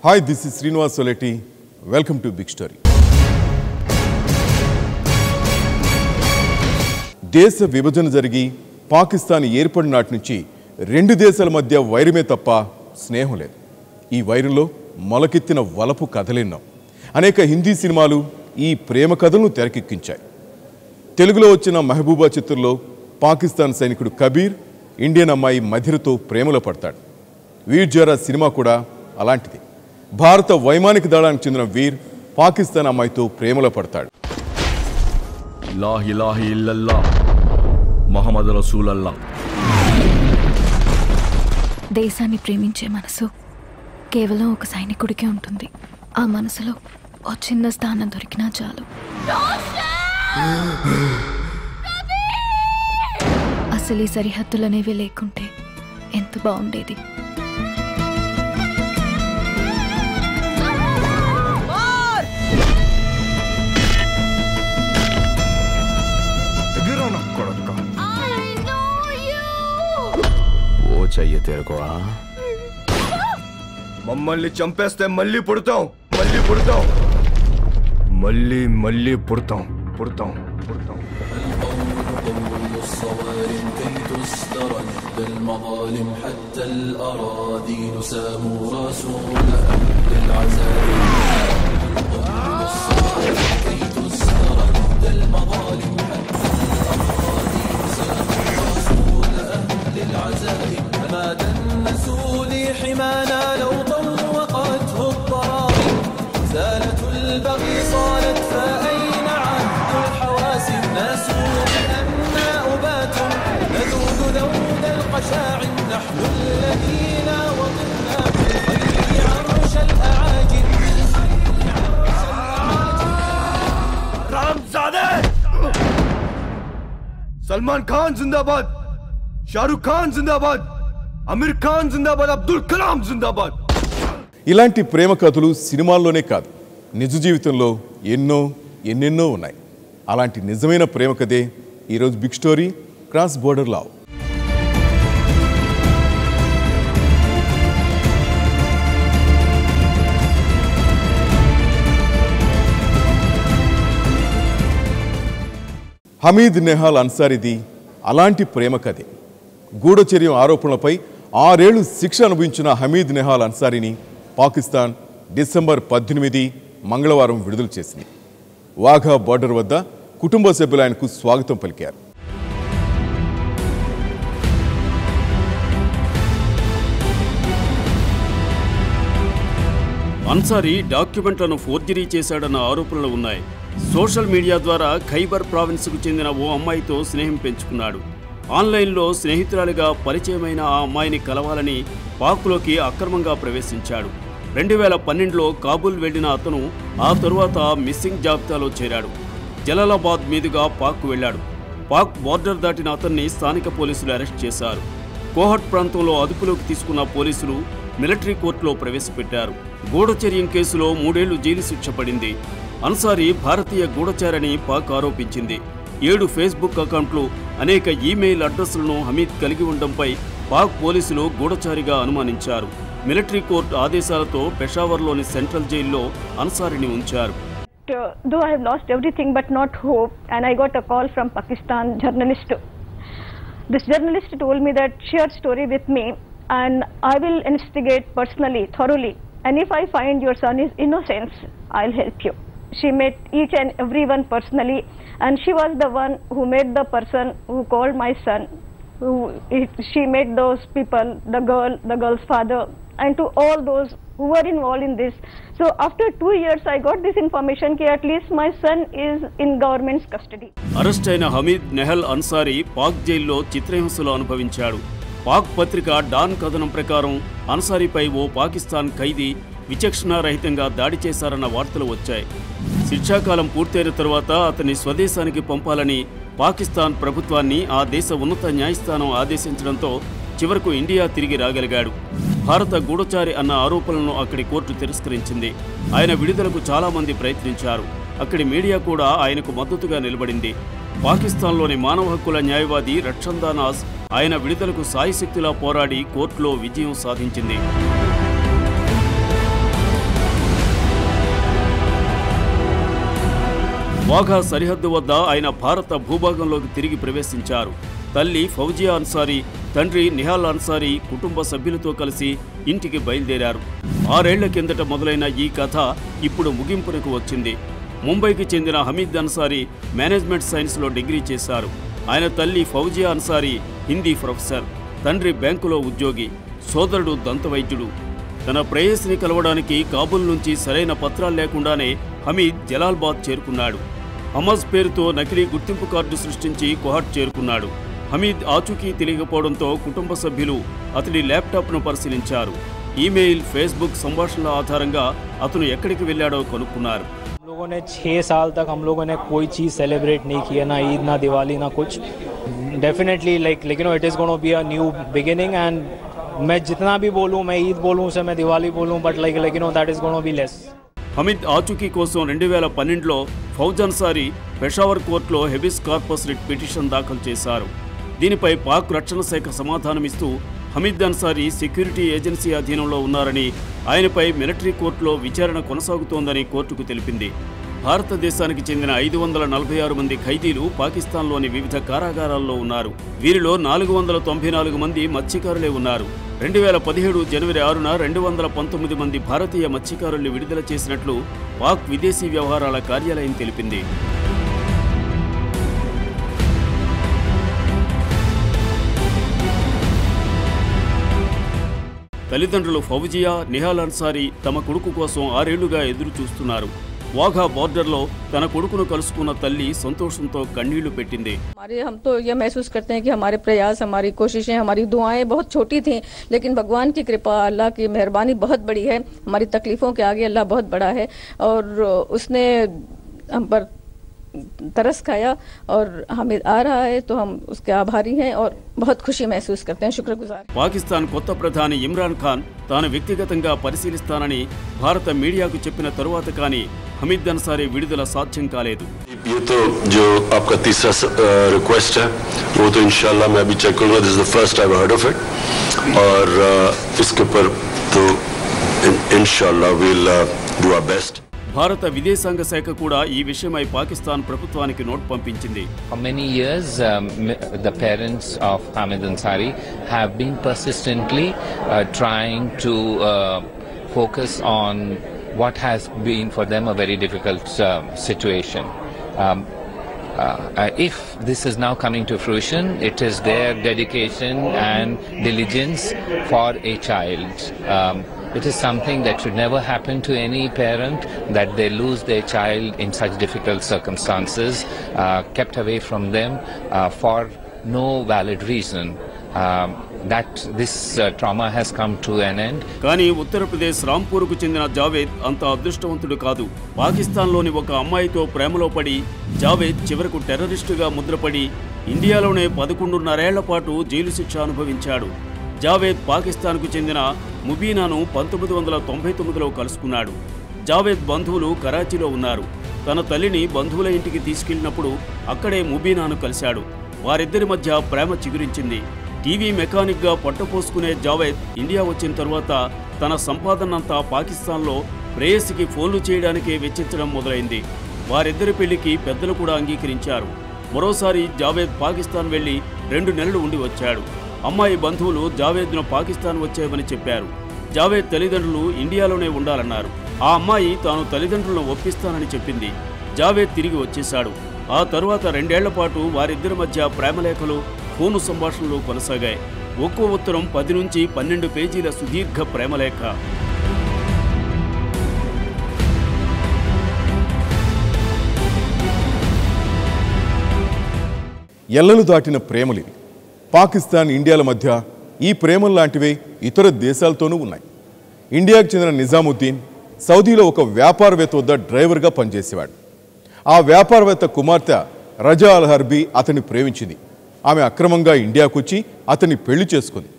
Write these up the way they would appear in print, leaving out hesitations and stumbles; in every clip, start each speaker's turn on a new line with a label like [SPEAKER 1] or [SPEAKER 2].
[SPEAKER 1] Hi, this is Srinivas Soleti. Welcome to Big Story. దేశ విభజన జరిగి పాకిస్తాన్ ఏర్పడిన నాటి నుంచి రెండు దేశాల మధ్య వైరమే తప్ప స్నేహం లేదు. ఈ వైరంలో మొలకెత్తిన వలపు కథలెన్నో. అనేక హిందీ సినిమాలు ఈ ప్రేమ కథలను తెరకెక్కించాయి. తెలుగులో వచ్చిన మెహబూబా చిత్రంలో పాకిస్తాన్ సైనికుడు కబీర్ ఇండియన్ అమ్మాయి మధిరతో ప్రేమలో పడతాడు. వీర్ జారా సినిమా కూడా అలాంటిది. భారత వైమానిక దళానికి చెందిన వీర్ పాకిస్తాన్ అమ్మాయితో ప్రేమలో పడతాడు.
[SPEAKER 2] లా ఇలాహ ఇల్లల్లాహ్ ముహమ్మద్ రసూలల్లాహ్.
[SPEAKER 3] దేశాన్ని ప్రేమించే మనసు కేవలం ఒక సైనికుడికే ఉంటుంది. ఆ మనసులో ఓ చిన్న స్థానం దొరికినా చాలు. అసలు ఈ సరిహద్దులనేవి లేకుంటే ఎంత బాగుండేది.
[SPEAKER 2] మమ్మల్ని చంపేస్తే మళ్ళీ పుడతాం, మళ్ళీ పుడతాం, మళ్ళీ మళ్ళీ పుడతాం, పుడతాం, పుడతాం.
[SPEAKER 4] حمانا لو طوقته الضراغي زالت البغي صارت فأين عهد الحواسب ناسوا بأننا أبات نذوق ذود القشاع نحن الذين وطنا بالخير عرش الأعاجم
[SPEAKER 2] रामजादे सलमान खान जिंदाबाद, शाहरुख खान जिंदाबाद, అమీర్ ఖాన్ జిందాబాద్, అబ్దుల్ కలాం జిందాబాద్.
[SPEAKER 1] ఇలాంటి ప్రేమ కథలు సినిమాల్లోనే కాదు, నిజ జీవితంలో ఎన్నెన్నో ఉన్నాయి. అలాంటి నిజమైన ప్రేమ కథే ఈరోజు big story cross border love. Hamid Nehal అన్సారీది అలాంటి ప్రేమ కథే. గూఢచర్యం ఆరోపణలపై 6 ఏళ్లు శిక్ష అనుభవించిన హమీద్ నెహాల్ అన్సారీని పాకిస్తాన్ డిసెంబర్ 18 మంగళవారం విడుదల చేసింది. వాఘా బార్డర్ వద్ద కుటుంబ సభ్యులు ఆయనకు స్వాగతం పలికారు.
[SPEAKER 5] అన్సారీ డాక్యుమెంట్లను ఫోర్జరీ చేశాడన్న ఆరోపణలు ఉన్నాయి. సోషల్ మీడియా ద్వారా ఖైబర్ ప్రావిన్స్కు చెందిన ఓ అమ్మాయితో స్నేహం పెంచుకున్నాడు. ఆన్లైన్లో స్నేహితురాలిగా పరిచయమైన ఆ అమ్మాయిని కలవాలని పాక్లోకి అక్రమంగా ప్రవేశించాడు. 2012లో కాబూల్ వెళ్లిన అతను ఆ తరువాత మిస్సింగ్ జాబితాలో చేరాడు. జలాలాబాద్ మీదుగా పాక్ వెళ్లాడు. పాక్ బార్డర్ దాటిన అతన్ని స్థానిక పోలీసులు అరెస్ట్ చేశారు. కోహట్ ప్రాంతంలో అదుపులోకి తీసుకున్న పోలీసులు మిలిటరీ కోర్టులో ప్రవేశపెట్టారు. గూఢచర్యం కేసులో 3 ఏళ్లు జైలు శిక్ష పడింది. అన్సారీ భారతీయ గూఢచారని పాక్ ఆరోపించింది. 7 ఫేస్బుక్ అకౌంట్లు, అనేక ఈమెయిల్ అడ్రస్లను హమీద్ కలిగి ఉండడంపై పాక్ పోలీసులు గూఢచారిగా అనుమానించారు. మిలిటరీ కోర్టు ఆదేశాలతో పెషావర్లోని సెంట్రల్ జైల్లో అన్సారీని ఉంచారు.
[SPEAKER 6] Though I have lost everything but not hope, and I got a call from Pakistan journalist. This journalist told me that share story with me and I will investigate personally, thoroughly, and if I find your son is innocent, I'll help you. She met each and everyone personally, and she was the one who met the person who called my son. She met those people, the girl's father, and to all those who were involved in this. So after 2 years I got this information that at least my son is in government's custody.
[SPEAKER 5] Arrest అయిన హమీద్ నెహల్ అన్సారీ పాక్ జైల్లో చిత్రహింసలు అనుభవించాడు. పాక్ పత్రిక don కథనం ప్రకారం అన్సారీపై ఓ పాకిస్తాన్ ఖైదీ విచక్షణారహితంగా దాడి చేశారన్న వార్తలు వచ్చాయి. శిక్షాకాలం పూర్తయిన తరువాత అతన్ని స్వదేశానికి పంపాలని పాకిస్తాన్ ప్రభుత్వాన్ని ఆ దేశ ఉన్నత న్యాయస్థానం ఆదేశించడంతో చివరకు ఇండియా తిరిగి రాగలిగాడు. భారత గూఢచారి అన్న ఆరోపణలను అక్కడి కోర్టు తిరస్కరించింది. ఆయన విడుదలకు చాలామంది ప్రయత్నించారు. అక్కడి మీడియా కూడా ఆయనకు మద్దతుగా నిలబడింది. పాకిస్తాన్లోని మానవ హక్కుల న్యాయవాది రక్షందా నాజ్ ఆయన విడుదలకు సాయశక్తిలా పోరాడి కోర్టులో విజయం సాధించింది. వాఘా సరిహద్దు వద్ద ఆయన భారత భూభాగంలోకి తిరిగి ప్రవేశించారు. తల్లి ఫౌజియా అన్సారీ, తండ్రి నిహాల్ అన్సారీ కుటుంబ సభ్యులతో కలిసి ఇంటికి బయలుదేరారు. 6 ఏళ్ల కిందట మొదలైన ఈ కథ ఇప్పుడు ముగింపునకు వచ్చింది. ముంబైకి చెందిన హమీద్ అన్సారీ మేనేజ్మెంట్ సైన్స్లో డిగ్రీ చేశారు. ఆయన తల్లి ఫౌజియా అన్సారీ హిందీ ప్రొఫెసర్, తండ్రి బ్యాంకులో ఉద్యోగి, సోదరుడు దంతవైద్యుడు. తన ప్రేయసిని కలవడానికి కాబూల్ నుంచి సరైన పత్రాలు లేకుండానే హమీద్ జలాల్బాద్ చేరుకున్నాడు. హమజ్ పేరుతో నకిలీ గుర్తింపు కార్డు సృష్టించి కోహట్ చేరుకున్నాడు. హమీద్ ఆచూకీ తెలియకపోవడంతో కుటుంబ సభ్యులు అతడి ల్యాప్టాప్ను పరిశీలించారు. ఈమెయిల్, ఫేస్బుక్ సంభాషణల ఆధారంగా అతను ఎక్కడికి వెళ్ళాడో కనుక్కున్నారు.
[SPEAKER 7] हम लोगों ने 6 साल तक हम लोगों ने कोई चीज़ सेलिब्रेट नहीं किया, ना ईद ना दिवाली ना कुछ. डेफिनेटली लेकिन it is gonna be a new beginning and मैं जितना भी बोलूँ, मैं ईद बोलूँ उसे मैं दिवाली बोलूँ, but that is gonna be less.
[SPEAKER 5] Hamid ఆచూకీ కోసం 2012లో ఫౌజ్ అన్సారీ పెషావర్ కోర్టులో హెబిస్ కార్పస్ రిట్ పిటిషన్ దాఖలు చేశారు. దీనిపై పాక్ రక్షణ శాఖ సమాధానమిస్తూ హమీద్ అన్సారీ సెక్యూరిటీ ఏజెన్సీ అధీనంలో ఉన్నారని, ఆయనపై మిలిటరీ కోర్టులో విచారణ కొనసాగుతోందని కోర్టుకు తెలిపింది. భారతదేశానికి చెందిన 546 మంది ఖైదీలు పాకిస్తాన్లోని వివిధ కారాగారాల్లో ఉన్నారు. వీరిలో 494 మంది మత్స్యకారులే ఉన్నారు. 2017 జనవరి 6న 219 మంది భారతీయ మత్స్యకారుల్ని విడుదల చేసినట్లు పాక్ విదేశీ వ్యవహారాల కార్యాలయం తెలిపింది. తల్లిదండ్రులు ఫౌజియా, నిహాల్ అన్సారీ తమ కొడుకు కోసం 6 ఏళ్లుగా ఎదురు చూస్తున్నారు. वाघा बॉर्डरలో తన కొడుకును కలుసుకున్న తల్లి సంతోషంతో కన్నీళ్లు పెట్టింది.
[SPEAKER 8] हम तो ये महसूस करते हैं कि हमारे प्रयास, हमारी कोशिशें, हमारी दुआएं बहुत छोटी थी, लेकिन भगवान की कृपा, अल्लाह की मेहरबानी बहुत बड़ी है. हमारी तकलीफों के आगे अल्लाह बहुत बड़ा है और उसने हम पर तरस खाया और हमें आ रहा है तो हम उसके आभारी हैं और बहुत खुशी महसूस करते हैं, शुक्रगुजार.
[SPEAKER 5] పాకిస్తాన్ కొత్త ప్రధాని ఇమ్రాన్ ఖాన్ తాను వ్యక్తిగతంగా పరిశీలిస్తానని భారత మీడియాకు చెప్పిన తరువాత కానీ హమీద్ అన్సారీ విడుదల సాధ్యం కాలేదు.
[SPEAKER 9] ये तो जो आपका तीसरा रिक्वेस्ट है वो तो इंशाल्लाह मैं अभी चेक करूंगा. This is the first I have heard of it और इसके ऊपर तो इंशाल्लाह we will do our best.
[SPEAKER 5] భారత విదేశాంగ శాఖ కూడా ఈ విషయమై పాకిస్తాన్ ప్రభుత్వానికి నోట్ పంపించింది.
[SPEAKER 10] For many years the parents of Hamid Ansari have been persistently trying to focus on what has been for them a very difficult situation. If this is now coming to fruition, it is their dedication and diligence for a child. It is something that should never happen to any parent, that they lose their child in such difficult circumstances, kept away from them for no valid reason. That this trauma has come to an end.
[SPEAKER 5] కానీ ఉత్తరప్రదేశ్ రాంపూర్కు చెందిన జావేద్ అంత అదృష్టవంతుడు కాదు. పాకిస్తాన్లోని ఒక అమ్మాయితో ప్రేమలో పడి జావేద్ చివరకు టెర్రరిస్టుగా ముద్రపడి ఇండియాలోనే 11.5 ఏళ్ల పాటు జైలు శిక్ష అనుభవించాడు. జావేద్ పాకిస్తాన్కు చెందిన ముబీనాను 1999లో కలుసుకున్నాడు. జావేద్ బంధువులు కరాచీలో ఉన్నారు. తన తల్లిని బంధువుల ఇంటికి తీసుకెళ్లినప్పుడు అక్కడే ముబీనాను కలిశాడు. వారిద్దరి మధ్య ప్రేమ చిగురించింది. టీవీ మెకానిక్గా పట్టపోసుకునే జావేద్ ఇండియా వచ్చిన తరువాత తన సంపాదనంతా పాకిస్తాన్లో ప్రేయసికి ఫోన్లు చేయడానికే వెచ్చించడం మొదలైంది. వారిద్దరి పెళ్లికి పెద్దలు కూడా అంగీకరించారు. మరోసారి జావేద్ పాకిస్తాన్ వెళ్లి 2 నెలలు ఉండి వచ్చాడు. అమ్మాయి బంధువులు జావేద్ను పాకిస్తాన్ వచ్చేవని చెప్పారు. జావేద్ తల్లిదండ్రులు ఇండియాలోనే ఉండాలన్నారు. ఆ అమ్మాయి తాను తల్లిదండ్రులను ఒప్పిస్తానని చెప్పింది. జావేద్ తిరిగి వచ్చేశాడు. ఆ తరువాత 2 ఏళ్ల పాటు వారిద్దరి మధ్య ప్రేమలేఖలు, ఫోను సంభాషణలు కొనసాగాయి. ఒక్కో ఉత్తరం 10 నుంచి 12 పేజీల సుదీర్ఘ ప్రేమలేఖ.
[SPEAKER 1] ఎల్లలు దాటిన ప్రేమలివి. పాకిస్తాన్, ఇండియాల మధ్య ఈ ప్రేమల్లాంటివే ఇతర దేశాలతోనూ ఉన్నాయి. ఇండియాకు చెందిన నిజాముద్దీన్ సౌదీలో ఒక వ్యాపారవేత్త వద్ద డ్రైవర్గా పనిచేసేవాడు. ఆ వ్యాపారవేత్త కుమార్తె రజా అల్ హర్బీ అతన్ని ప్రేమించింది. ఆమె అక్రమంగా ఇండియాకు వచ్చి అతన్ని పెళ్లి చేసుకుంది.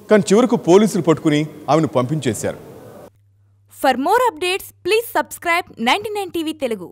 [SPEAKER 1] కానీ చివరకు పోలీసులు పట్టుకుని ఆమెను పంపించేశారు.
[SPEAKER 11] For more updates please subscribe 99 TV Telugu.